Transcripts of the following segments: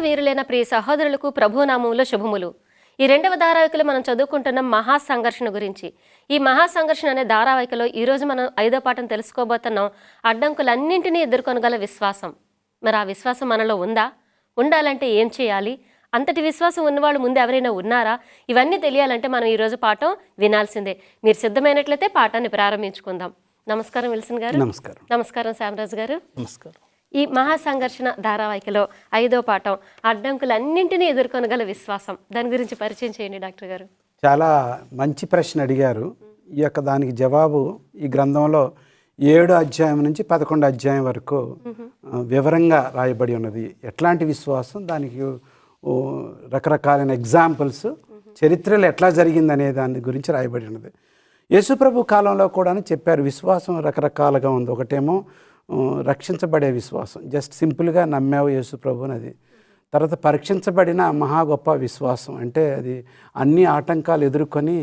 వీరులైన ప్రియ సహోదరులకు ప్రభునామములో శుభములు. ఈ రెండవ ధారావాహికలో మనం చదువుకుంటున్న మహాసంఘర్షణ గురించి. ఈ మహాసంఘర్షణ అనే ధారావాహికలో ఈరోజు మనం 5వ పాఠం తెలుసుకోబోతున్నాం. అడ్డంకులన్నింటినీ ఎదుర్కొనగల విశ్వాసం. మరి ఆ విశ్వాసం మనలో ఉందా? ఉండాలంటే ఏం చేయాలి? అంతటి విశ్వాసం ఉన్నవాళ్ళు ముందు ఎవరైనా ఉన్నారా? ఇవన్నీ తెలియాలంటే మనం ఈరోజు పాఠం వినాల్సిందే. మీరు సిద్ధమైనట్లయితే పాఠాన్ని ప్రారంభించుకుందాం. నమస్కారం విల్సన్ గారు. నమస్కారం. నమస్కారం శ్యామరాజు గారు. నమస్కారం. ఈ మహాసంఘర్షణ ధారావాహికలో 5వ పాఠం అడ్డంకులన్నింటినీ ఎదుర్కొనగల విశ్వాసం. దాని గురించి పరిచయం చేయండి డాక్టర్ గారు. చాలా మంచి ప్రశ్న అడిగారు. ఈ యొక్క దానికి జవాబు ఈ గ్రంథంలో 7 అధ్యాయం నుంచి 11 అధ్యాయం వరకు వివరంగా రాయబడి ఉన్నది. ఎట్లాంటి విశ్వాసం, దానికి రకరకాలైన ఎగ్జాంపుల్స్, చరిత్రలో ఎట్లా జరిగిందనే దాని గురించి రాయబడి ఉన్నది. యేసుప్రభు కాలంలో కూడా చెప్పారు విశ్వాసం రకరకాలుగా ఉంది. ఒకటేమో రక్షించబడే విశ్వాసం, జస్ట్ సింపుల్గా నమ్మావు యేసుప్రభు అని. అది తర్వాత పరీక్షించబడిన మహా గొప్ప విశ్వాసం, అంటే అది అన్ని ఆటంకాలు ఎదుర్కొని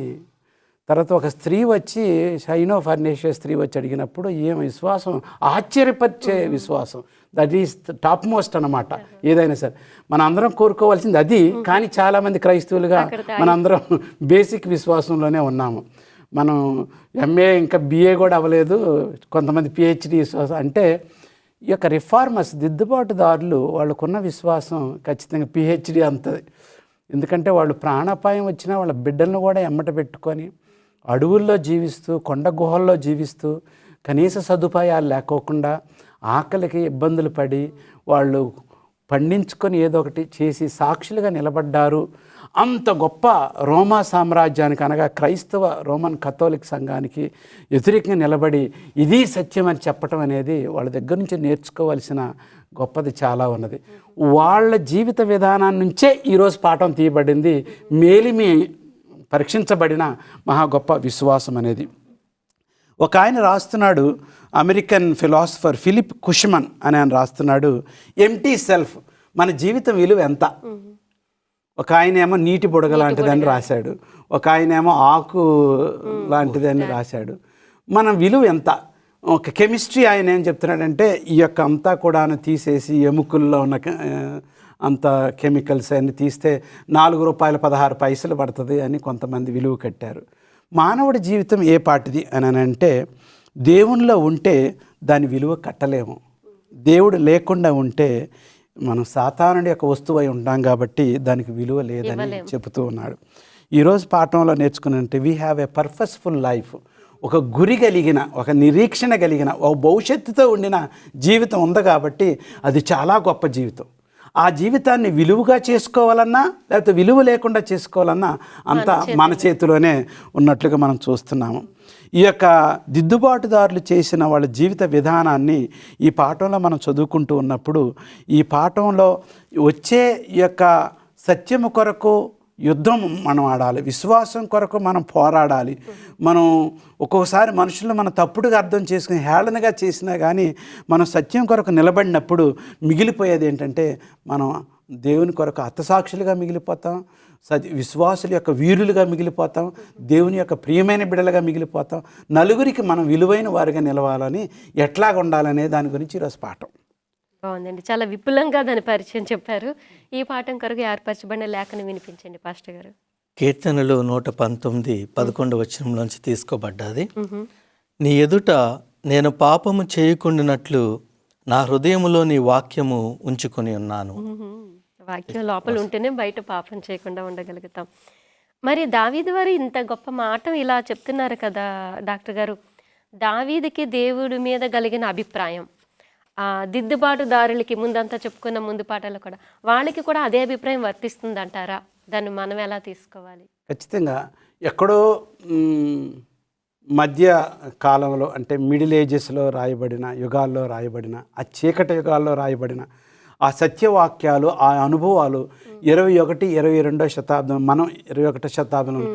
తర్వాత ఒక స్త్రీ వచ్చి సైనోఫర్నేషియా స్త్రీ వచ్చి అడిగినప్పుడు ఏం విశ్వాసం, ఆశ్చర్యపరిచే విశ్వాసం. దట్ ఈస్ టాప్ మోస్ట్ అన్నమాట. ఏదైనా సరే మన అందరం కోరుకోవాల్సింది అది. కానీ చాలామంది క్రైస్తవులుగా మనందరం బేసిక్ విశ్వాసంలోనే ఉన్నాము. మనం ఎంఏ ఇంకా బిఏ కూడా అవ్వలేదు, కొంతమంది పిహెచ్డి విశ్వాసం. అంటే ఈ యొక్క రిఫార్మర్స్, దిద్దుబాటుదారులు, వాళ్ళకున్న విశ్వాసం ఖచ్చితంగా పిహెచ్డి అంతది. ఎందుకంటే వాళ్ళు ప్రాణాపాయం వచ్చినా వాళ్ళ బిడ్డలను కూడా ఎమ్మట పెట్టుకొని అడవుల్లో జీవిస్తూ, కొండ గుహల్లో జీవిస్తూ, కనీస సదుపాయాలు లేకోకుండా ఆకలికి ఇబ్బందులు పడి వాళ్ళు పండించుకొని ఏదో ఒకటి చేసి సాక్షులుగా నిలబడ్డారు. అంత గొప్ప రోమా సామ్రాజ్యానికి, అనగా క్రైస్తవ రోమన్ కథోలిక్ సంఘానికి వ్యతిరేకంగా నిలబడి ఇది సత్యం అని చెప్పటం అనేది వాళ్ళ దగ్గర నుంచి నేర్చుకోవాల్సిన గొప్పది చాలా ఉన్నది. వాళ్ళ జీవిత విధానాన్ని నుంచే ఈరోజు పాఠం తీయబడింది. మేలిమి పరీక్షించబడిన మహా గొప్ప విశ్వాసం అనేది. ఒక ఆయన రాస్తున్నాడు, అమెరికన్ ఫిలాసఫర్ ఫిలిప్ కుష్మన్ అని ఆయన రాస్తున్నాడు, ఎంటీ సెల్ఫ్, మన జీవితం విలువ ఎంత. ఒక ఆయన ఏమో నీటి బుడగ లాంటిదని రాశాడు, ఒక ఆయన ఏమో ఆకు లాంటిదని రాశాడు. మన విలువ ఎంత. ఒక కెమిస్ట్రీ ఆయన ఏం చెప్తున్నాడంటే ఈ యొక్క అంతా కూడా తీసేసి ఎముకల్లో ఉన్న అంత కెమికల్స్ అన్ని తీస్తే ₹4.16 పడుతుంది అని కొంతమంది విలువ కట్టారు. మానవుడి జీవితం ఏ పాటిది అని అంటే, దేవునిలో ఉంటే దాని విలువ కట్టలేము. దేవుడు లేకుండా ఉంటే మనం సాతానుడి యొక్క వస్తువై ఉంటాం కాబట్టి దానికి విలువ లేదని చెబుతూ ఉన్నాడు. ఈరోజు పాఠంలో నేర్చుకున్నంటే we have a purposeful life. ఒక గురి కలిగిన, ఒక నిరీక్షణ కలిగిన, ఒక భవిష్యత్తుతో ఉండిన జీవితం ఉంది కాబట్టి అది చాలా గొప్ప జీవితం. ఆ జీవితాన్ని విలువగా చేసుకోవాలన్నా లేకపోతే విలువ లేకుండా చేసుకోవాలన్నా అంతా మన చేతిలోనే ఉన్నట్లుగా మనం చూస్తున్నాము. ఈ యొక్క దిద్దుబాటుదారులు చేసిన వాళ్ళ జీవిత విధానాన్ని ఈ పాఠంలో మనం చదువుకుంటూ ఉన్నప్పుడు, ఈ పాఠంలో వచ్చే ఈ యొక్క సత్యము కొరకు యుద్ధం మనం ఆడాలి, విశ్వాసం కొరకు మనం పోరాడాలి. మనం ఒక్కొక్కసారి మనుషులను మనం తప్పుడుగా అర్థం చేసుకుని హేళనగా చేసినా కానీ మనం సత్యం కొరకు నిలబడినప్పుడు మిగిలిపోయేది ఏంటంటే మనం దేవుని కొరకు హతసాక్షులుగా మిగిలిపోతాం, విశ్వాసుల యొక్క వీరులుగా మిగిలిపోతాం, దేవుని యొక్క ప్రియమైన బిడ్డలుగా మిగిలిపోతాం. నలుగురికి మనం విలువైన వారిగా నిలవాలని ఎట్లాగ ఉండాలనే దాని గురించి ఈరోజు పాఠం. బాగుందండి, చాలా విపులంగా దాని పరిచయం చెప్పారు. ఈ పాఠం కొరకు ఏర్పరచబడిన లేఖను వినిపించండి పాస్టర్ గారు. కీర్తనలు 119, 11 వచనంలోంచి తీసుకోబడ్డది. నీ ఎదుట నేను పాపము చేయకుండానట్లు నా హృదయములో నీ వాక్యము ఉంచుకొని ఉన్నాను. వాక్యం లోపల ఉంటేనే బయట పాపం చేయకుండా ఉండగలుగుతాం. మరి దావీదు వారు ఇంత గొప్ప మాట ఇలా చెప్తున్నారు కదా డాక్టర్ గారు. దావీదుకి దేవుడి మీద కలిగిన అభిప్రాయం, దిద్దుబాటుదారులకి ముందంతా చెప్పుకున్న ముందు పాటలు కూడా వాళ్ళకి కూడా అదే అభిప్రాయం వర్తిస్తుంది అంటారా? దాన్ని మనం ఎలా తీసుకోవాలి? ఖచ్చితంగా ఎక్కడో మధ్య కాలంలో, అంటే మిడిల్ ఏజెస్లో రాయబడిన, యుగాల్లో రాయబడిన, ఆ చీకటి యుగాల్లో రాయబడిన ఆ సత్యవాక్యాలు, ఆ అనుభవాలు 21, 22వ శతాబ్దం, మనం 21వ శతాబ్దంలో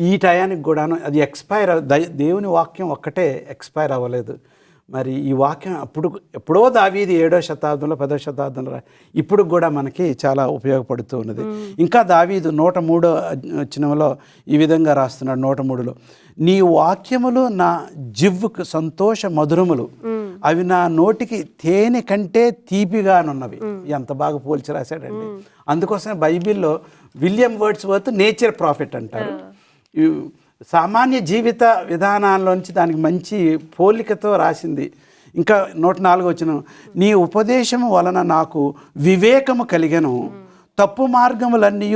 ఈ టయానికి కూడాను అది ఎక్స్పైర్. దేవుని వాక్యం ఒక్కటే ఎక్స్పైర్ అవ్వలేదు. మరి ఈ వాక్యం ఎప్పుడో దావీదు 7వ శతాబ్దంలో, 10వ శతాబ్దంలో ఇప్పుడు కూడా మనకి చాలా ఉపయోగపడుతూ ఉన్నది. ఇంకా దావీదు 103వ వచనంలో ఈ విధంగా రాస్తున్నాడు. 103లో నీ వాక్యములు నా జివ్వుకు సంతోష మధురములు, అవి నా నోటికి తేనె కంటే తీపిగానున్నవి. ఎంత బాగా పోల్చి రాశాడండి. అందుకోసమే బైబిల్లో విలియం వర్డ్స్వర్త్ నేచర్ ప్రాఫిట్ అంటారు. సామాన్య జీవిత విధానాల్లోంచి దానికి మంచి పోలికతో రాసింది. ఇంకా 104 వచనం, నీ ఉపదేశము వలన నాకు వివేకము కలిగెను, తప్పు మార్గములన్నీ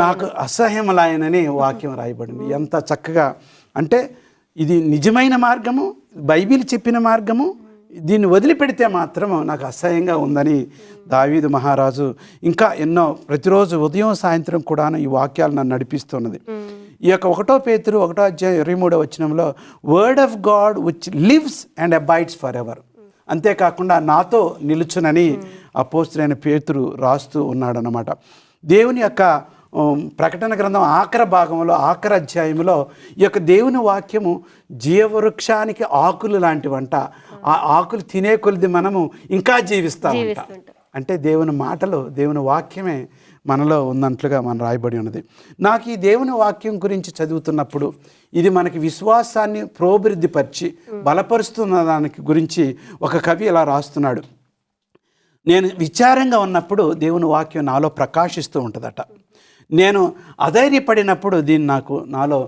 నాకు అసహ్యములాయనని వాక్యం రాయబడింది. ఎంత చక్కగా అంటే ఇది నిజమైన మార్గము, బైబిల్ చెప్పిన మార్గము, దీన్ని వదిలిపెడితే మాత్రం నాకు అసహ్యంగా ఉందని దావీదు మహారాజు ఇంకా ఎన్నో ప్రతిరోజు ఉదయం సాయంత్రం కూడా ఈ వాక్యాలు నన్ను నడిపిస్తున్నది. ఈ యొక్క 1 పేతురు 1:23 వచనంలో word of God which lives and abides for ever, అంతేకాకుండా నాతో నిలుచునని అపోస్తలుడైన పేతురు రాస్తూ ఉన్నాడనమాట. దేవుని యొక్క ప్రకటన గ్రంథం ఆఖరి భాగంలో ఆఖరి అధ్యాయంలో ఈ యొక్క దేవుని వాక్యము జీవవృక్షానికి ఆకులు లాంటివంట. ఆ ఆకులు తినే కొలిది మనము ఇంకా జీవిస్తామంట. అంటే దేవుని మాటలు, దేవుని వాక్యమే మనలో ఉన్నట్లుగా మనం రాయబడి ఉన్నది. నాకు ఈ దేవుని వాక్యం గురించి చదువుతున్నప్పుడు ఇది మనకి విశ్వాసాన్ని ప్రోభివృద్ధిపరిచి బలపరుస్తున్న దానికి గురించి ఒక కవి ఇలా రాస్తున్నాడు. నేను విచారంగా ఉన్నప్పుడు దేవుని వాక్యం నాలో ప్రకాశిస్తూ ఉంటుందట. నేను అధైర్యపడినప్పుడు దీన్ని నాలో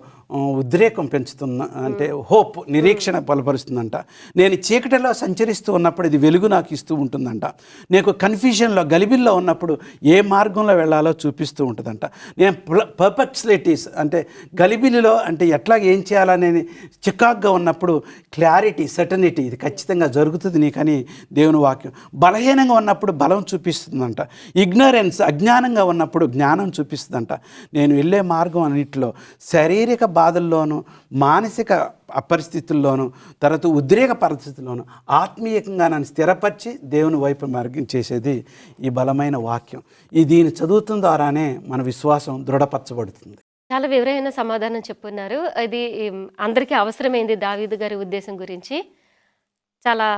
ఉద్రేకం పెంచుతున్న, అంటే హోప్, నిరీక్షణ బలపరుస్తుందంట. నేను చీకటిలో సంచరిస్తూ ఉన్నప్పుడు ఇది వెలుగు నాకు ఇస్తూ ఉంటుందంట. నేను కన్ఫ్యూజన్లో, గలిబిల్లో ఉన్నప్పుడు ఏ మార్గంలో వెళ్ళాలో చూపిస్తూ ఉంటుందంట. నేను పర్ప్లెక్సిటీస్ అంటే గలిబిలిలో అంటే ఎట్లా ఏం చేయాలనేది చికాగ్గా ఉన్నప్పుడు క్లారిటీ, సర్టనిటీ, ఇది ఖచ్చితంగా జరుగుతుంది నీకని దేవుని వాక్యం. బలహీనంగా ఉన్నప్పుడు బలం చూపిస్తుందంట. ఇగ్నరెన్స్, అజ్ఞానంగా ఉన్నప్పుడు జ్ఞానం చూపిస్తుందంట. నేను వెళ్ళే మార్గం అన్నింటిలో శారీరక బాధల్లోనూ, మానసిక అపరిస్థితుల్లోనూ, తర్వాత ఉద్రేక పరిస్థితుల్లోనూ ఆత్మీయంగా నన్ను స్థిరపరిచి దేవుని వైపు మార్గం చేసేది ఈ బలమైన వాక్యం. దీన్ని చదువుతున్న ద్వారానే మన విశ్వాసం దృఢపరచబడుతుంది. చాలా వివరమైన సమాధానం చెప్పున్నారు. ఇది అందరికీ అవసరమైంది దావీదు గారి ఉద్దేశం గురించి. చాలా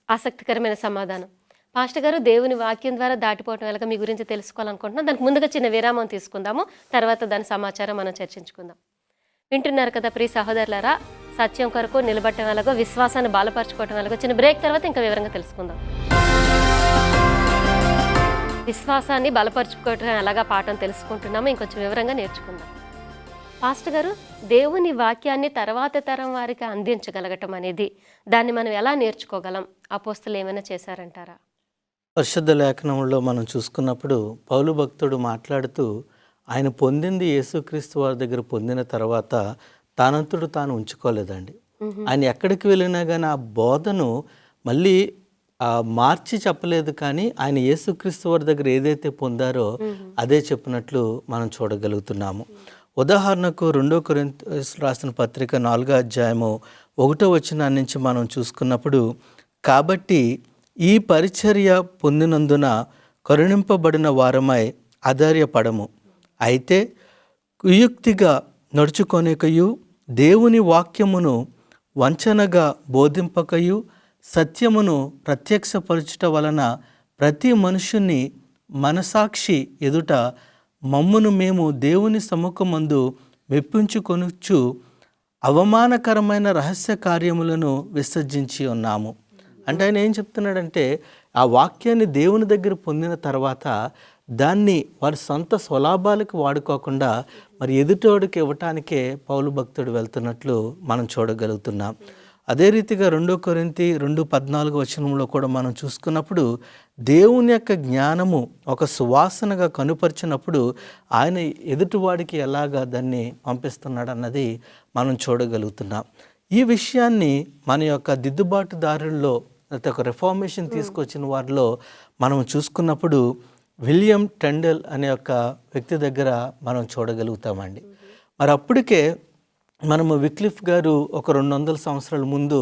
ఆసక్తికరమైన సమాధానం. పాస్టర్ గారు, దేవుని వాక్యం ద్వారా దాటిపోవటం ఎలాగ మీ గురించి తెలుసుకోవాలనుకుంటున్నాం. దానికి ముందుగా చిన్న విరామం తీసుకుందాము, తర్వాత దాని సమాచారం మనం చర్చించుకుందాం. వింటున్నారు కదా ప్రియ సహోదరులారా, సత్యం కొరకు నిలబడటం ఎలాగో, విశ్వాసాన్ని బలపరచుకోవటం ఎలాగో చిన్న బ్రేక్ తర్వాత ఇంకా వివరంగా తెలుసుకుందాం. విశ్వాసాన్ని బలపరచుకోవటం ఎలాగా పాఠం తెలుసుకుంటున్నాము, ఇంకొంచెం వివరంగా నేర్చుకుందాం. పాస్టర్ గారు, దేవుని వాక్యాన్ని తర్వాత తరం వారికి అందించగలగటం అనేది, దాన్ని మనం ఎలా నేర్చుకోగలం? అపోస్తలు ఏమైనా చేశారంటారా? పరిశుద్ధ లేఖనంలో మనం చూసుకున్నప్పుడు పౌలు భక్తుడు మాట్లాడుతూ ఆయన పొందింది యేసుక్రీస్తు వారి దగ్గర పొందిన తర్వాత తానంతడు తాను ఉంచుకోలేదండి. ఆయన ఎక్కడికి వెళ్ళినా కానీ ఆ బోధను మళ్ళీ మార్చి చెప్పలేదు. కానీ ఆయన యేసుక్రీస్తు వారి దగ్గర ఏదైతే పొందారో అదే చెప్పినట్లు మనం చూడగలుగుతున్నాము. ఉదాహరణకు 2 కొరింథీయులకు రాసిన పత్రిక 4వ అధ్యాయము 1వ వచనం నుంచి మనం చూసుకున్నప్పుడు, కాబట్టి ఈ పరిచర్య పొందినందున కరుణింపబడిన వారమై అధైర్యపడము, అయితే కుయుక్తిగా నడుచుకొనికయు, దేవుని వాక్యమును వంచనగా బోధింపకయు, సత్యమును ప్రత్యక్షపరచుట వలన ప్రతి మనుషుని మనసాక్షి ఎదుట మమ్మును మేము దేవుని సముఖమందు మెప్పించుకొనుచు అవమానకరమైన రహస్య కార్యములను విసర్జించి ఉన్నాము. అంటే ఆయన ఏం చెప్తున్నాడంటే, ఆ వాక్యాన్ని దేవుని దగ్గర పొందిన తర్వాత దాన్ని వారి సొంత స్వలాభాలకు వాడుకోకుండా మరి ఎదుటోడికి ఇవ్వటానికే పౌలు భక్తుడు వెళ్తున్నట్లు మనం చూడగలుగుతున్నాం. అదే రీతిగా 2 కొరింథీ 2:14 వచనంలో కూడా మనం చూసుకున్నప్పుడు, దేవుని యొక్క జ్ఞానము ఒక సువాసనగా కనుపరిచినప్పుడు ఆయన ఎదుటివాడికి ఎలాగా దాన్ని పంపిస్తున్నాడు అన్నది మనం చూడగలుగుతున్నాం. ఈ విషయాన్ని మన యొక్క దిద్దుబాటుదారుల్లో, ఒక రిఫార్మేషన్ తీసుకొచ్చిన వారిలో మనం చూసుకున్నప్పుడు విలియం టెండల్ అనే ఒక వ్యక్తి దగ్గర మనం చూడగలుగుతామండి. మరి అప్పటికే మనము విక్లిఫ్ గారు ఒక 200 సంవత్సరాల ముందు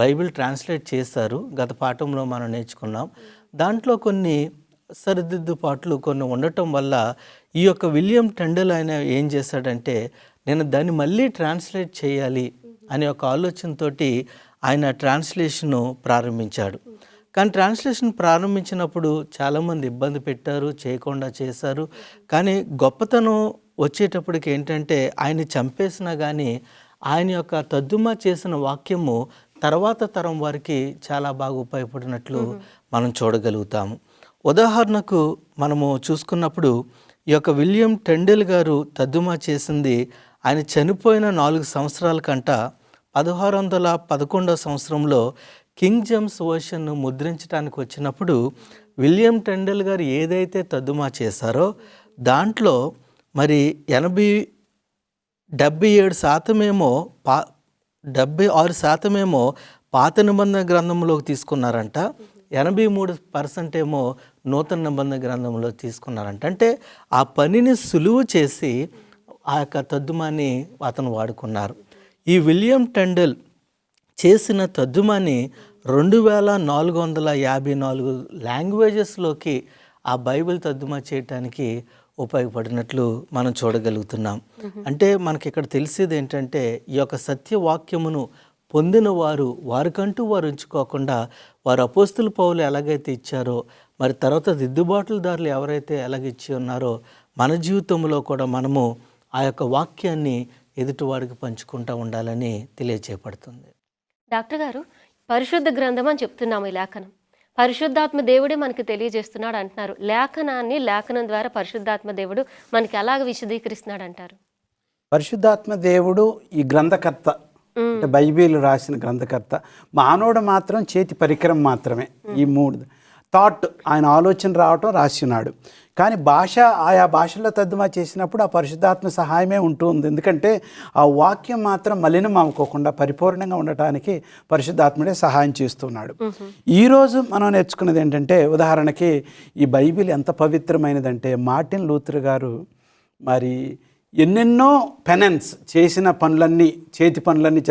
బైబిల్ ట్రాన్స్లేట్ చేశారు. గత పాఠంలో మనం నేర్చుకున్నాం. దాంట్లో కొన్ని సరిదిద్దుపాట్లు కొన్ని ఉండటం వల్ల ఈ యొక్క విలియం టెండల్ ఆయన ఏం చేశాడంటే, నేను దాన్ని మళ్ళీ ట్రాన్స్లేట్ చేయాలి అనే ఒక ఆలోచనతోటి ఆయన ట్రాన్స్లేషను ప్రారంభించాడు. కానీ ట్రాన్స్లేషన్ ప్రారంభించినప్పుడు చాలామంది ఇబ్బంది పెట్టారు, చేయకుండా చేశారు. కానీ గొప్పతనం వచ్చేటప్పటికి ఏంటంటే, ఆయన చంపేసినా కానీ ఆయన యొక్క తర్జుమా చేసిన వాక్యము తర్వాత తరం వారికి చాలా బాగా ఉపయోగపడినట్లు మనం చూడగలుగుతాము. ఉదాహరణకు మనము చూసుకున్నప్పుడు ఈ యొక్క విలియం టెండెల్ గారు తర్జుమా చేసింది ఆయన చనిపోయిన 4 సంవత్సరాల కంట 1611 సంవత్సరంలో కింగ్ జేమ్స్ వర్షన్ను ముద్రించడానికి వచ్చినప్పుడు విలియం టెండెల్ గారు ఏదైతే తర్జుమా చేశారో దాంట్లో మరి 77% 76% పాత నిబంధన గ్రంథంలోకి తీసుకున్నారంట, 83% ఏమో నూతన నిబంధన గ్రంథంలో తీసుకున్నారంట. అంటే ఆ పనిని సులువు చేసి ఆ యొక్క తర్జుమాని అతను వాడుకున్నారు. ఈ విలియం టెండెల్ చేసిన తర్జుమాని 2454 లాంగ్వేజెస్లోకి ఆ బైబిల్ తర్జుమా చేయటానికి ఉపయోగపడినట్లు మనం చూడగలుగుతున్నాం. అంటే మనకి ఇక్కడ తెలిసేది ఏంటంటే ఈ యొక్క సత్యవాక్యమును పొందిన వారికంటూ వారు ఉంచుకోకుండా వారు అపోస్తుల పౌలు ఎలాగైతే ఇచ్చారో మరి తర్వాత దిద్దుబాటుదారులు ఎవరైతే ఎలాగిచ్చి ఉన్నారో మన జీవితంలో కూడా మనము ఆ యొక్క వాక్యాన్ని ఎదుటివాడికి పంచుకుంటూ ఉండాలని తెలియచేయబడుతుంది. డాక్టర్ గారు, పరిశుద్ధ గ్రంథం అని చెప్తున్నాము. ఈ లేఖనం పరిశుద్ధాత్మ దేవుడే మనకి తెలియజేస్తున్నాడు అంటున్నారు. లేఖనం ద్వారా పరిశుద్ధాత్మ దేవుడు మనకి ఎలాగ విశదీకరిస్తున్నాడు అంటారు? పరిశుద్ధాత్మ దేవుడు ఈ గ్రంథకర్త, అంటే బైబిల్ రాసిన గ్రంథకర్త. మానవుడు మాత్రం చేతి పరికరం మాత్రమే. ఈ 3 థాట్, ఆయన ఆలోచన రావటం, రాసినాడు. కానీ ఆయా భాషల్లో తర్జుమా చేసినప్పుడు ఆ పరిశుద్ధాత్మ సహాయమే ఉంటుంది. ఎందుకంటే ఆ వాక్యం మాత్రం మలినం అవ్వకోకుండా పరిపూర్ణంగా ఉండటానికి పరిశుద్ధాత్ముడే సహాయం చేస్తున్నాడు. ఈరోజు మనం నేర్చుకున్నది ఏంటంటే, ఉదాహరణకి ఈ బైబిల్ ఎంత పవిత్రమైనదంటే మార్టిన్ లూథర్ గారు మరి ఎన్నెన్నో పెనెన్స్ చేసిన పనులన్నీ, చేతి పనులన్నీ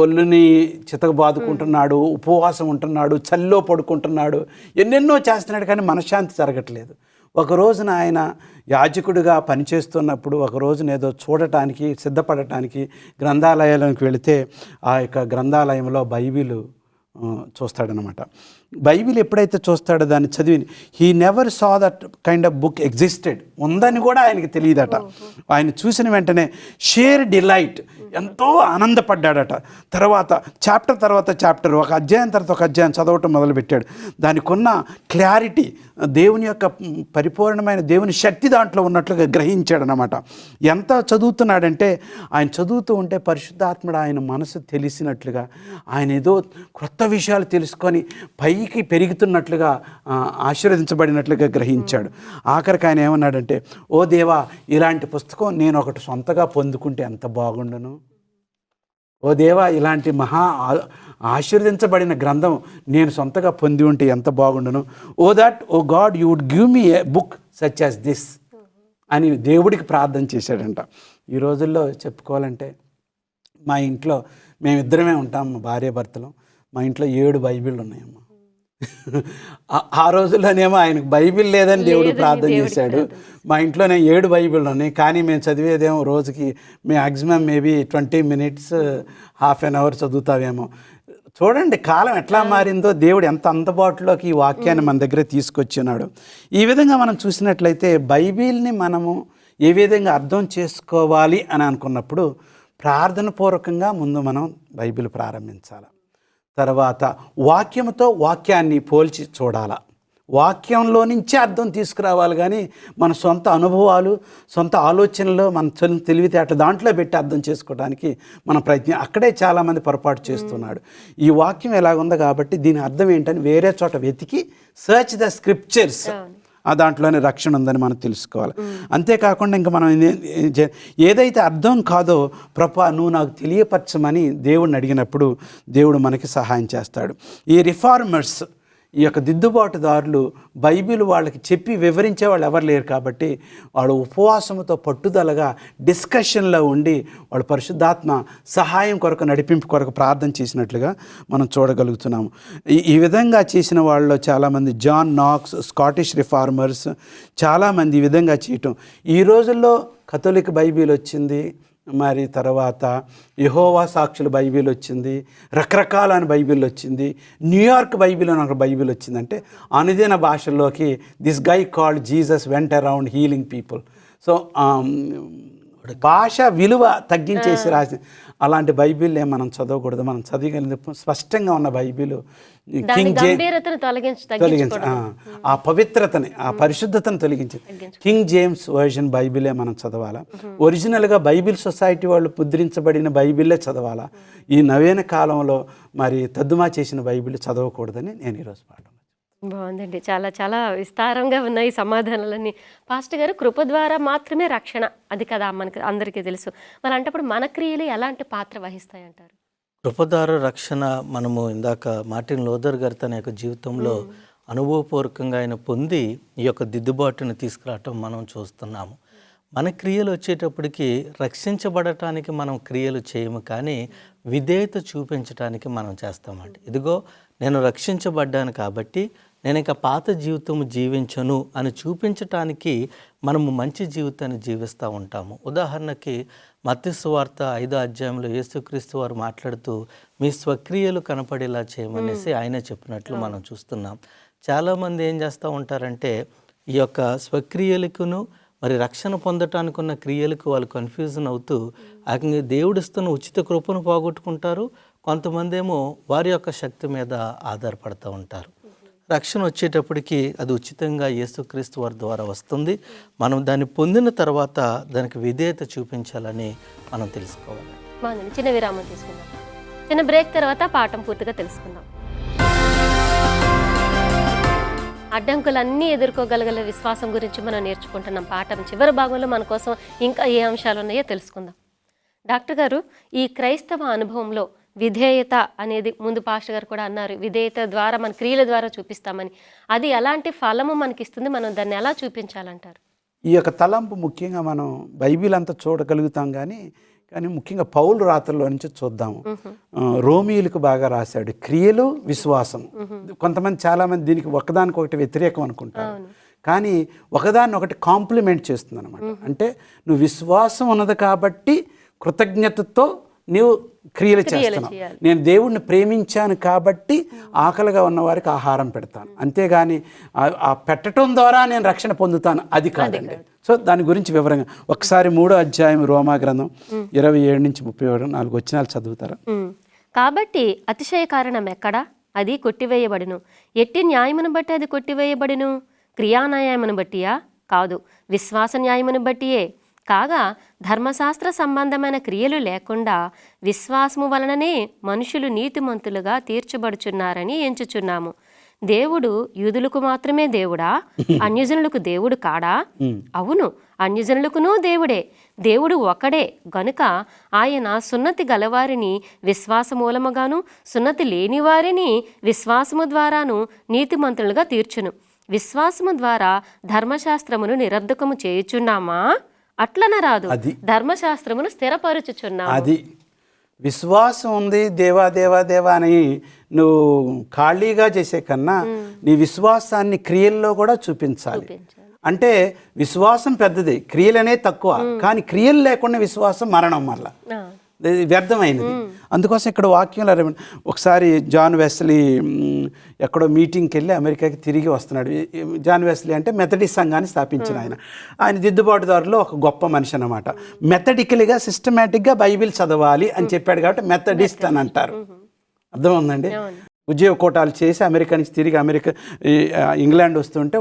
ఒళ్ళుని చితకబాదుకుంటున్నాడు, ఉపవాసం ఉంటున్నాడు, చల్లో పడుకుంటున్నాడు, ఎన్నెన్నో చేస్తున్నాడు, కానీ మనశ్శాంతి జరగట్లేదు. ఒక రోజున ఆయన యాజకుడిగా పనిచేస్తున్నప్పుడు ఒక రోజున ఏదో చూడటానికి సిద్ధపడటానికి గ్రంథాలయాలకు వెళితే ఆ యొక్క గ్రంథాలయంలో బైబిల్ చూస్తాడనమాట. బైబిల్ ఎప్పుడైతే చూస్తాడో దాన్ని చదివి he never saw that kind of book existed, ఉందని కూడా ఆయనకి తెలియదట. ఆయన చూసిన వెంటనే షేర్ డిలైట్, ఎంతో ఆనందపడ్డాడట. తర్వాత చాప్టర్ ఒక అధ్యాయం తర్వాత ఒక అధ్యాయం చదవటం మొదలుపెట్టాడు. దానికి ఉన్న క్లారిటీ, దేవుని యొక్క పరిపూర్ణమైన దేవుని శక్తి దాంట్లో ఉన్నట్లుగా గ్రహించాడనమాట. ఎంత చదువుతున్నాడంటే ఆయన చదువుతూ ఉంటే పరిశుద్ధాత్ముడు ఆయన మనసు తెలిసినట్లుగా, ఆయన ఏదో క్రొత్త విషయాలు తెలుసుకొని పైకి పెరుగుతున్నట్లుగా, ఆశీర్వదించబడినట్లుగా గ్రహించాడు. ఆఖరికి ఆయన ఏమన్నాడంటే, ఓ దేవా, ఇలాంటి పుస్తకం నేను ఒకటి సొంతగా పొందుకుంటే ఎంత బాగుండును. ఓ దేవా, ఇలాంటి ఆశీర్వదించబడిన గ్రంథం నేను సొంతగా పొంది ఉంటే ఎంత బాగుండును. Oh God, you would give me a book such as this అని దేవుడికి ప్రార్థన చేశాడంట. ఈ రోజుల్లో చెప్పుకోవాలంటే మా ఇంట్లో మేమిద్దరమే ఉంటాం, మా భార్యాభర్తలు. మా ఇంట్లో 7 బైబిళ్ళు ఉన్నాయమ్మా. ఆ రోజుల్లోనేమో ఆయనకు బైబిల్ లేదని దేవుడు ప్రార్థన చేశాడు. మా ఇంట్లోనే 7 బైబిళ్ళు ఉన్నాయి, కానీ మేము చదివేదేమో రోజుకి maximum maybe 20 minutes, half an hour చదువుతావేమో. చూడండి కాలం ఎట్లా మారిందో, దేవుడు ఎంత అందుబాటులోకి ఈ వాక్యాన్ని మన దగ్గర తీసుకొచ్చినాడు. ఈ విధంగా మనం చూసినట్లయితే బైబిల్ని మనము ఏ విధంగా అర్థం చేసుకోవాలి అని అనుకున్నప్పుడు ప్రార్థన పూర్వకంగా ముందు మనం బైబిల్ ప్రారంభించాలి. తర్వాత వాక్యాన్ని పోల్చి చూడాలి. వాక్యంలో నుంచే అర్థం తీసుకురావాలి, కానీ మన సొంత అనుభవాలు, సొంత ఆలోచనలు, మన తెలివితేటలు దాంట్లో పెట్టి అర్థం చేసుకోవడానికి మన ప్రయత్నం. అక్కడే చాలామంది పొరపాటు చేస్తున్నాడు. ఈ వాక్యం ఎలాగుందో కాబట్టి దీని అర్థం ఏంటని వేరే చోట వెతికి సర్చ్ ద స్క్రిప్చర్స్, ఆ దాంట్లోనే రక్షణ ఉందని మనం తెలుసుకోవాలి. అంతేకాకుండా ఇంకా మనం ఏదైతే అర్థం కాదో ప్రభా నువ్వు నాకు తెలియపరచమని దేవుడిని అడిగినప్పుడు దేవుడు మనకి సహాయం చేస్తాడు. ఈ రిఫార్మర్స్, ఈ యొక్క దిద్దుబాటుదారులు బైబిల్ వాళ్ళకి చెప్పి వివరించే వాళ్ళు ఎవరు లేరు కాబట్టి వాళ్ళు ఉపవాసంతో పట్టుదలగా డిస్కషన్లో ఉండి వాళ్ళు పరిశుద్ధాత్మ సహాయం కొరకు, నడిపింపు కొరకు ప్రార్థన చేసినట్లుగా మనం చూడగలుగుతున్నాము. ఈ విధంగా చేసిన వాళ్ళలో చాలామంది జాన్ నాక్స్, స్కాటిష్ రిఫార్మర్స్, చాలామంది ఈ విధంగా చేయటం. ఈ రోజుల్లో కథోలిక్ బైబిల్ వచ్చింది, మరి తర్వాత యెహోవా సాక్షుల బైబిల్ వచ్చింది, రకరకాలైన బైబిల్ వచ్చింది, న్యూయార్క్ బైబిల్ అని ఒక బైబిల్ వచ్చిందంటే అనుదిన భాషల్లోకి this guy called Jesus went around healing people. So భాష విలువ తగ్గించేసి రాసి అలాంటి బైబిల్ మనం చదవకూడదు. మనం చదివగలిగిన స్పష్టంగా ఉన్న బైబిల్ కింగ్ తొలగించి ఆ పవిత్రతని, ఆ పరిశుద్ధతను తొలగించి కింగ్ జేమ్స్ వర్జన్ బైబిలే మనం చదవాలా. ఒరిజినల్గా బైబిల్ సొసైటీ వాళ్ళు ముద్రించబడిన బైబిలే చదవాలా. ఈ నవీన కాలంలో మరి తద్దుమా చేసిన బైబిల్ చదవకూడదని నేను ఈరోజు పాఠం. బాగుందండి. చాలా చాలా విస్తారంగా ఉన్నాయి సమాధానాలన్నీ. పాస్టర్ గారు, కృప ద్వారా మాత్రమే రక్షణ, అది కదా మనకు అందరికీ తెలుసు. మరి అంటప్పుడు మన క్రియలు ఎలాంటి పాత్ర వహిస్తాయి అంటారు? కృపదార రక్షణ మనము ఇందాక మార్టిన్ లూథర్ గారు తన యొక్క జీవితంలో అనుభవపూర్వకంగా ఆయన పొంది ఈ యొక్క దిద్దుబాటును తీసుకురావటం మనం చూస్తున్నాము. మన క్రియలు వచ్చేటప్పటికి రక్షించబడటానికి మనం క్రియలు చేయము, కానీ విధేయత చూపించడానికి మనం చేస్తామండి. ఇదిగో నేను రక్షించబడ్డాను కాబట్టి నేను ఇంకా పాత జీవితం జీవించను అని చూపించటానికి మనము మంచి జీవితాన్ని జీవిస్తూ ఉంటాము. ఉదాహరణకి మత్తయి సువార్త 5వ అధ్యాయంలో యేసుక్రీస్తు వారు మాట్లాడుతూ మీ స్వక్రియలు కనపడేలా చేయమనేసి ఆయన చెప్పినట్లు మనం చూస్తున్నాం. చాలామంది ఏం చేస్తూ ఉంటారంటే ఈ యొక్క స్వక్రియలకును మరి రక్షణ పొందటానికి ఉన్న క్రియలకు వాళ్ళు కన్ఫ్యూజన్ అవుతూ దేవుడిస్తున్న ఉచిత కృపను పోగొట్టుకుంటారు. కొంతమంది ఏమో వారి యొక్క శక్తి మీద ఆధారపడుతూ ఉంటారు. రక్షణ వచ్చేటప్పటికి అది ఉచితంగా యేసుక్రీస్తు వారి ద్వారా వస్తుంది. మనం దాన్ని పొందిన తర్వాత దానికి విధేయత చూపించాలని మనం తెలుసుకోవాలి. బాగుందండి. చిన్న విరామం తీసుకుందాం. చిన్న బ్రేక్ తర్వాత పాఠం పూర్తిగా తెలుసుకుందాం. అడ్డంకులన్నీ ఎదుర్కోగలగల విశ్వాసం గురించి మనం నేర్చుకుంటున్నాం. పాఠం చివరి భాగంలో మన కోసం ఇంకా ఏ అంశాలు ఉన్నాయో తెలుసుకుందాం. డాక్టర్ గారు, ఈ క్రైస్తవ అనుభవంలో విధేయత అనేది ముందు పాస్టర్ గారు కూడా అన్నారు, విధేయత ద్వారా మన క్రియల ద్వారా చూపిస్తామని. అది ఎలాంటి ఫలము మనకిస్తుంది, మనం దాన్ని ఎలా చూపించాలంటారు? ఈ యొక్క తలంపు ముఖ్యంగా మనం బైబిల్ అంతా చూడగలుగుతాం, కానీ ముఖ్యంగా పౌలు రాత్రుల్లో నుంచి చూద్దాము. రోమీయులకు బాగా రాశాడు, క్రియలు విశ్వాసం. కొంతమంది చాలామంది దీనికి ఒకదానికొకటి వ్యతిరేకం అనుకుంటారు, కానీ ఒకదాన్ని ఒకటి కాంప్లిమెంట్ చేస్తుంది అనమాట. అంటే నువ్వు విశ్వాసం ఉన్నది కాబట్టి కృతజ్ఞతతో నీవు క్రియలు చేస్తున్నావు. నేను దేవుణ్ణి ప్రేమించాను కాబట్టి ఆకలిగా ఉన్న వారికి ఆహారం పెడతాను, అంతేగాని ఆ పెట్టడం ద్వారా నేను రక్షణ పొందుతాను అది కాదండి. సో దాని గురించి వివరంగా ఒకసారి 3వ అధ్యాయం రోమా గ్రంథం 27 నుంచి 34 వచనాలు చదువుతారా? కాబట్టి అతిశయ కారణం ఎక్కడా? అది కొట్టివేయబడును. ఎట్టి న్యాయమును బట్టి అది కొట్టివేయబడును? క్రియాన్యాయమును బట్టియా? కాదు, విశ్వాస న్యాయమును బట్టియే. కాగా ధర్మశాస్త్ర సంబంధమైన క్రియలు లేకుండా విశ్వాసము వలననే మనుషులు నీతిమంతులుగా తీర్చబడుచున్నారని ఎంచుచున్నాము. దేవుడు యూదులకు మాత్రమే దేవుడా? అన్యజనులకు దేవుడు కాడా? అవును, అన్యజనులకునూ దేవుడే. దేవుడు ఒకడే గనుక ఆయన సున్నతి గలవారిని విశ్వాస మూలముగాను, సున్నతి లేని వారిని విశ్వాసము ద్వారాను నీతిమంతులుగా తీర్చును. విశ్వాసము ద్వారా ధర్మశాస్త్రమును నిరర్ధకము చేయుచున్నామా? అట్లనరాదు, ధర్మశాస్త్రమును స్థిరపరచుచున్నాము. అది విశ్వాసం ఉంది, దేవా దేవా దేవా అని నువ్వు ఖాళీగా చేసే కన్నా నీ విశ్వాసాన్ని క్రియల్లో కూడా చూపించాలి. అంటే విశ్వాసం పెద్దది, క్రియలనే తక్కువ. కానీ క్రియలు లేకుండా విశ్వాసం మరణం, మళ్ళా వ్యర్థమైనది. అందుకోసం ఇక్కడ వాక్యంలో ఒకసారి జాన్ వెస్లీ ఎక్కడో మీటింగ్కి వెళ్ళి అమెరికాకి తిరిగి వస్తున్నాడు. జాన్ వెస్లీ అంటే మెథడిస్ట్ సంఘాన్ని స్థాపించిన ఆయన దిద్దుబాటుదారులో ఒక గొప్ప మనిషి అన్నమాట. మెథడికల్గా సిస్టమేటిక్గా బైబిల్ చదవాలి అని చెప్పాడు కాబట్టి మెథడిస్ట్ అని అంటారు. అర్థమవుందండి. ఉద్యోగ కోటాలు చేసి అమెరికా నుంచి తిరిగి ఇంగ్లాండ్ వస్తుంటే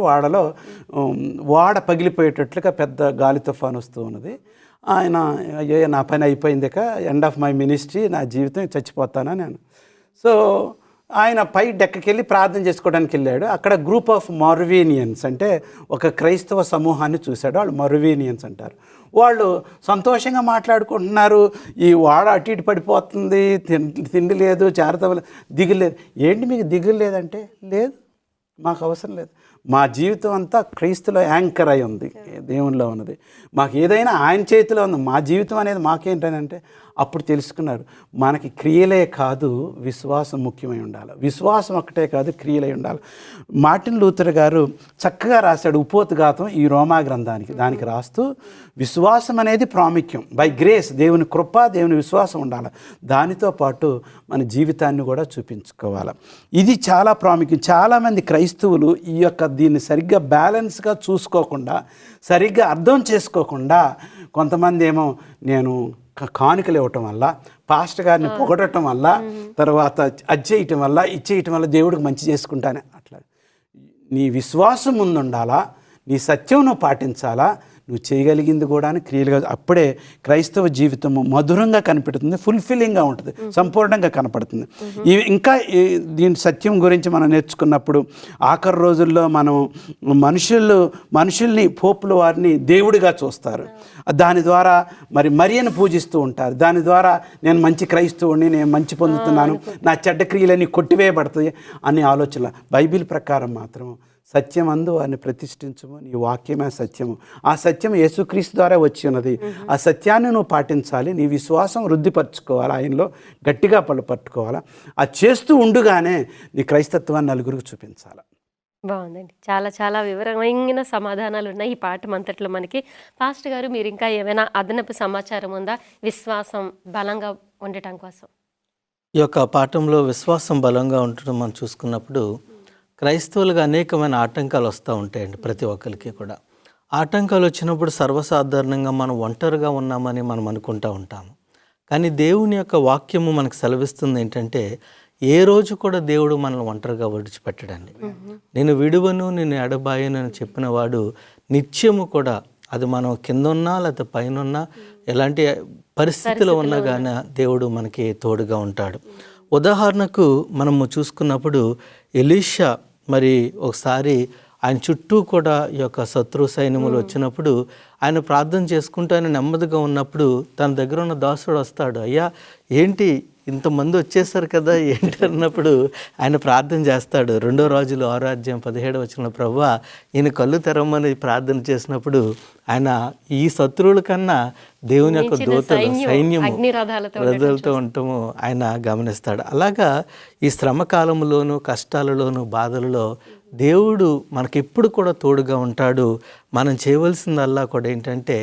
వాడ పగిలిపోయేటట్లుగా పెద్ద గాలి తుఫాను వస్తూ ఉన్నది. ఆయన నా పని అయిపోయిందిక, ఎండ్ ఆఫ్ మై మినిస్ట్రీ, నా జీవితం చచ్చిపోతానని నేను. సో ఆయన పై డెక్కకి వెళ్ళి ప్రార్థన చేసుకోవడానికి వెళ్ళాడు. అక్కడ గ్రూప్ ఆఫ్ మొరవీనియన్స్ అంటే ఒక క్రైస్తవ సమూహాన్ని చూశాడు. వాళ్ళు మొరవీనియన్స్ అంటారు. వాళ్ళు సంతోషంగా మాట్లాడుకుంటున్నారు. ఈ వాడ అటు ఇటు పడిపోతుంది, తిండి లేదు, చేరత దిగులు లేదు. ఏంటి మీకు దిగులు లేదంటే, లేదు మాకు అవసరం లేదు, మా జీవితం అంతా క్రీస్తులో యాంకర్ అయి ఉంది, దేవునిలో ఉన్నది, మాకు ఏదైనా ఆయన చేతిలో ఉంది, మా జీవితం అనేది మాకేంటనంటే అప్పుడు తెలుసుకున్నారు మనకి క్రియలే కాదు విశ్వాసం ముఖ్యమై ఉండాలి. విశ్వాసం ఒక్కటే కాదు, క్రియలై ఉండాలి. మార్టిన్ లూథర్ గారు చక్కగా రాశాడు ఉపోద్ఘాతం ఈ రోమా గ్రంథానికి. దానికి రాస్తూ విశ్వాసం అనేది ప్రాముఖ్యం, బై గ్రేస్, దేవుని కృప, దేవుని విశ్వాసం ఉండాలి. దానితో పాటు మన జీవితాన్ని కూడా చూపించుకోవాలి. ఇది చాలా ప్రాముఖ్యం. చాలామంది క్రైస్తవులు ఈ యొక్క దీన్ని సరిగ్గా బ్యాలెన్స్గా చూసుకోకుండా, సరిగ్గా అర్థం చేసుకోకుండా కొంతమంది ఏమో నేను కానుకలు ఇవ్వటం వల్ల, పాస్టర్ గారిని పొగడటం వల్ల, తర్వాత అజ్జేయటం వల్ల, ఇచ్చేయటం వల్ల దేవుడికి మంచి చేసుకుంటానే. అట్లా నీ విశ్వాసం ముందుండాలా, నీ సత్యం నువ్వు పాటించాలా, నువ్వు చేయగలిగింది కూడా క్రియలుగా. అప్పుడే క్రైస్తవ జీవితము మధురంగా కనిపెడుతుంది, ఫుల్ఫిల్లింగ్గా ఉంటుంది, సంపూర్ణంగా కనపడుతుంది. ఇంకా దీని సత్యం గురించి మనం నేర్చుకున్నప్పుడు ఆఖరి రోజుల్లో మనం మనుషుల్ని పోపుల వారిని దేవుడిగా చూస్తారు. దాని ద్వారా మరి మరియను పూజిస్తూ ఉంటారు. దాని ద్వారా నేను మంచి క్రైస్తవుడిని, నేను మంచి పొందుతున్నాను, నా చెడ్డ క్రియలన్నీ కొట్టివేయబడతాయి అనే ఆలోచన. బైబిల్ ప్రకారం మాత్రం సత్యమందు వారిని ప్రతిష్ఠించము, నీ వాక్యమే సత్యము. ఆ సత్యం యేసుక్రీస్తు ద్వారా వచ్చి ఉన్నది. ఆ సత్యాన్ని నువ్వు పాటించాలి, నీ విశ్వాసం వృద్ధిపరచుకోవాలి, ఆయనలో గట్టిగా పట్టుకోవాలా. అది చేస్తూ ఉండుగానే నీ క్రైస్తత్వాన్ని నలుగురికి చూపించాలి. బాగుందండి. చాలా చాలా వివరమైన సమాధానాలు ఉన్నాయి ఈ పాఠం అంతట్లో మనకి. పాస్టర్ గారు, మీరు ఇంకా ఏమైనా అదనపు సమాచారం ఉందా విశ్వాసం బలంగా ఉండటం కోసం? ఈ యొక్క పాఠంలో విశ్వాసం బలంగా ఉండటం మనం చూసుకున్నప్పుడు క్రైస్తవులుగా అనేకమైన ఆటంకాలు వస్తూ ఉంటాయండి. ప్రతి ఒక్కరికి కూడా ఆటంకాలు వచ్చినప్పుడు సర్వసాధారణంగా మనం ఒంటరిగా ఉన్నామని మనం అనుకుంటూ ఉంటాము. కానీ దేవుని యొక్క వాక్యము మనకు సెలవిస్తుంది ఏంటంటే, ఏ రోజు కూడా దేవుడు మనల్ని ఒంటరిగా విడిచిపెట్టడండి. నేను విడువను, నేను ఎడబాయను అని చెప్పిన వాడు నిత్యము కూడా, అది మనం కింద ఉన్నా లేకపోతే పైన ఉన్నా, ఎలాంటి పరిస్థితిలో ఉన్నా కానీ దేవుడు మనకి తోడుగా ఉంటాడు. ఉదాహరణకు మనము చూసుకున్నప్పుడు ఎలీషా మరి ఒకసారి ఆయన చుట్టూ కూడా ఈ యొక్క శత్రు సైన్యములు వచ్చినప్పుడు ఆయన ప్రార్థన చేసుకుంటూ ఆయన నెమ్మదిగా ఉన్నప్పుడు తన దగ్గర ఉన్న దాసుడు వస్తాడు. అయ్యా ఏంటి ఇంతమంది వచ్చేసారు కదా ఏంటి అన్నప్పుడు ఆయన ప్రార్థన చేస్తాడు. 2 రాజులు 6:17 ప్రభువా ఈయన కళ్ళు తెరవమని ప్రార్థన చేసినప్పుడు ఆయన ఈ శత్రువుల కన్నా దేవుని యొక్క దూతలు సైన్యము రథాలతో ఉండటము ఆయన గమనిస్తాడు. అలాగా ఈ శ్రమ కాలంలోనూ, కష్టాలలోనూ, బాధలలో దేవుడు మనకెప్పుడు కూడా తోడుగా ఉంటాడు. మనం చేయవలసిందల్లా కూడా ఏంటంటే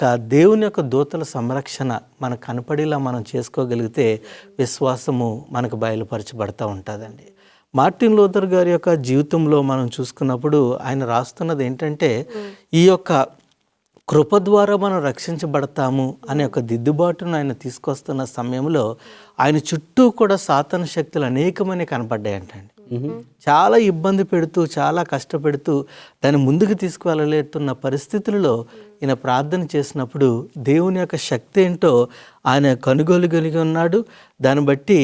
ఆ దేవుని యొక్క దూతల సంరక్షణ మనకు కనపడేలా మనం చేసుకోగలిగితే విశ్వాసము మనకు బయలుపరచబడతా ఉంటుందండి. మార్టిన్ లూథర్ గారి యొక్క జీవితంలో మనం చూసుకున్నప్పుడు ఆయన రాస్తున్నది ఏంటంటే, ఈ యొక్క కృప ద్వారా మనం రక్షించబడతాము అనే ఒక దిద్దుబాటును ఆయన తీసుకొస్తున్న సమయంలో ఆయన చుట్టూ కూడా సాతాను శక్తులు అనేకమని కనపడ్డాయంటండి. చాలా ఇబ్బంది పెడుతూ, చాలా కష్టపెడుతూ దాన్ని ముందుకు తీసుకువెళ్ళలేతున్న పరిస్థితులలో ఈయన ప్రార్థన చేసినప్పుడు దేవుని యొక్క శక్తి ఏంటో ఆయన కనుగొనగలిగి ఉన్నాడు. దాన్ని బట్టి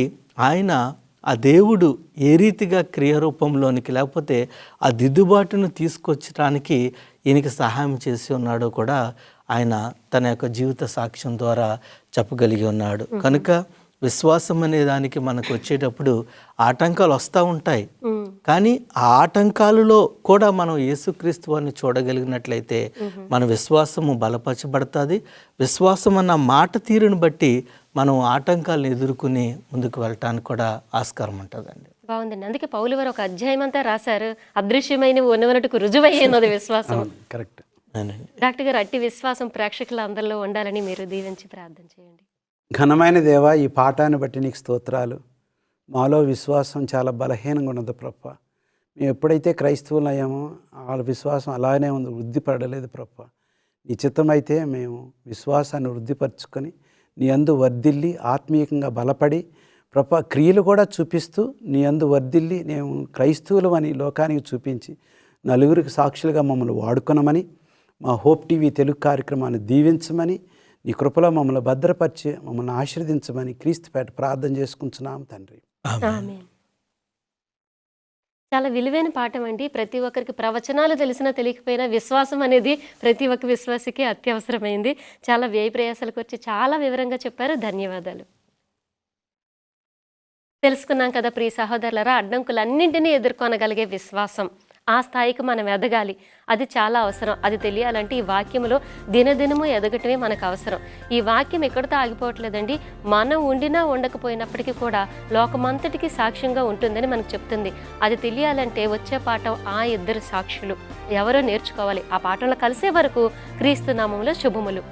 ఆయన ఆ దేవుడు ఏ రీతిగా క్రియారూపంలోనికి లేకపోతే ఆ దిద్దుబాటును తీసుకొచ్చడానికి ఈయనకి సహాయం చేసి ఉన్నాడో కూడా ఆయన తన యొక్క జీవిత సాక్ష్యం ద్వారా చెప్పగలిగి ఉన్నాడు. కనుక విశ్వాసం అనే దానికి మనకు వచ్చేటప్పుడు ఆటంకాలు వస్తూ ఉంటాయి. కానీ ఆ ఆటంకాలలో కూడా మనం యేసుక్రీస్తు వారిని చూడగలిగినట్లయితే మన విశ్వాసము బలపరచబడుతుంది. విశ్వాసం అన్న మాట తీరుని బట్టి మనం ఆటంకాలను ఎదుర్కొని ముందుకు వెళ్ళటానికి కూడా ఆస్కారం ఉంటుందండి. బాగుందండి. అందుకే పౌలు వారు ఒక అధ్యాయం అంతా రాశారు, అదృశ్యమైన ఉన్నవనటుకు రుజువయ్యేది విశ్వాసం. కరెక్ట్. డాక్టర్ గారు, అట్టి విశ్వాసం ప్రేక్షకుల అందరిలో ఉండాలని మీరు దీవించి ప్రార్థన చేయండి. ఘనమైన దేవా, ఈ పాఠాన్ని బట్టి నీకు స్తోత్రాలు. మాలో విశ్వాసం చాలా బలహీనంగా ఉన్నది ప్రభా. మేము ఎప్పుడైతే క్రైస్తవులు అయ్యామో వాళ్ళ విశ్వాసం అలానే ఉంది, వృద్ధిపడలేదు ప్రభా. నీ చిత్తమైతే మేము విశ్వాసాన్ని వృద్ధిపరచుకొని నీ యందు వర్ధిల్లి ఆత్మీయంగా బలపడి ప్రభా, క్రియలు కూడా చూపిస్తూ నీ యందు వర్ధిల్లి మేము క్రైస్తవులు అని లోకానికి చూపించి నలుగురికి సాక్షులుగా మమ్మల్ని వాడుకొనమని, మా హోప్ టీవీ తెలుగు కార్యక్రమాన్ని దీవించమని, నీ కృపలో మమ్మల్ని భద్రపరిచి మమ్మల్ని ఆశీర్వదించమని క్రీస్తుపేట ప్రార్థన చేసుకుంటున్నాం తండ్రి. ఆమేన్. చాలా విలువైన పాఠం అండి. ప్రతి ఒక్కరికి ప్రవచనాలు తెలిసినా తెలియకపోయినా విశ్వాసం అనేది ప్రతి ఒక్క విశ్వాసికి అత్యవసరమైంది. చాలా వ్యయ ప్రయాసాలకు వచ్చి చాలా వివరంగా చెప్పారు. ధన్యవాదాలు. తెలుసుకున్నాం కదా ప్రియ సహోదరులారా, అడ్డంకులన్నింటినీ ఎదుర్కొనగలిగే విశ్వాసం, ఆ స్థాయికి మనం ఎదగాలి. అది చాలా అవసరం. అది తెలియాలంటే ఈ వాక్యంలో దినదినము ఎదగటమే మనకు అవసరం. ఈ వాక్యం ఎక్కడితో ఆగిపోవట్లేదండి. మనం ఉండినా ఉండకపోయినప్పటికీ కూడా లోకమంతటికి సాక్ష్యంగా ఉంటుందని మనకు చెప్తుంది. అది తెలియాలంటే వచ్చే పాఠం ఆ 2 సాక్షులు ఎవరో నేర్చుకోవాలి. ఆ పాఠంలో కలిసే వరకు క్రీస్తు నామములో శుభములు.